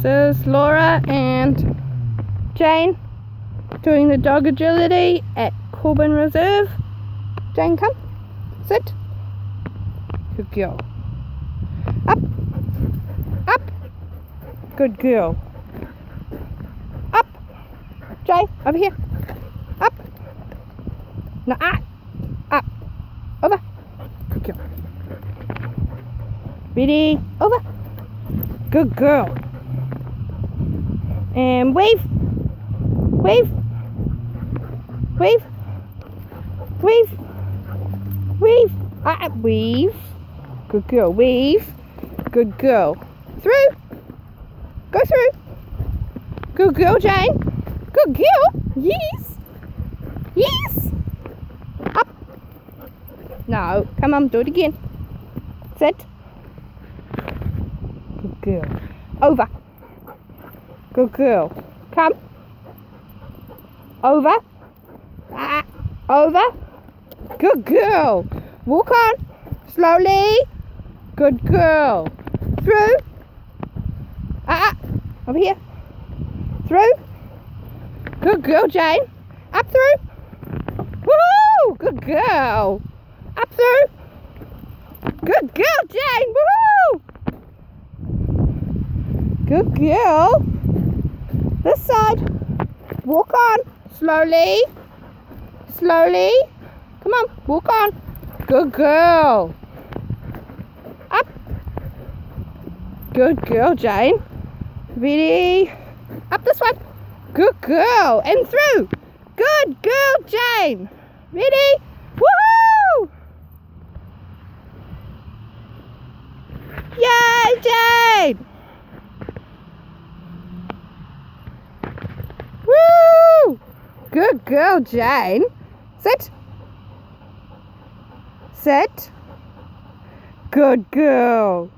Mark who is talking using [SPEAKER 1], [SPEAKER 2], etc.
[SPEAKER 1] This is Laura and Jane doing the dog agility at Corbin Reserve. Jane, come. Sit. Good girl. Up. Up. Good girl. Up. Jane, over here. Up. No, up. Over. Good girl. Ready? Over. Good girl. And wave. Wave. Wave. Wave. Wave. Weave. Good girl. Weave. Good girl. Through. Go through. Good girl, Jane. Good girl. Yes. Yes. Up. No. Come on. Do it again. Sit. Good girl. Over. Good girl. Come. Over. Over. Good girl. Walk on. Slowly. Good girl. Through. Over here. Through. Good girl, Jane. Up through. Woohoo! Good girl. Up through. Good girl, Jane. Woohoo! Good girl. This side. Walk on. Slowly. Slowly. Come on. Walk on. Good girl. Up. Good girl, Jane. Ready? Up this one. Good girl. And through. Good girl, Jane. Ready? Woohoo! Yay, Jane! Woo! Good girl, Jane. Sit. Sit. Good girl.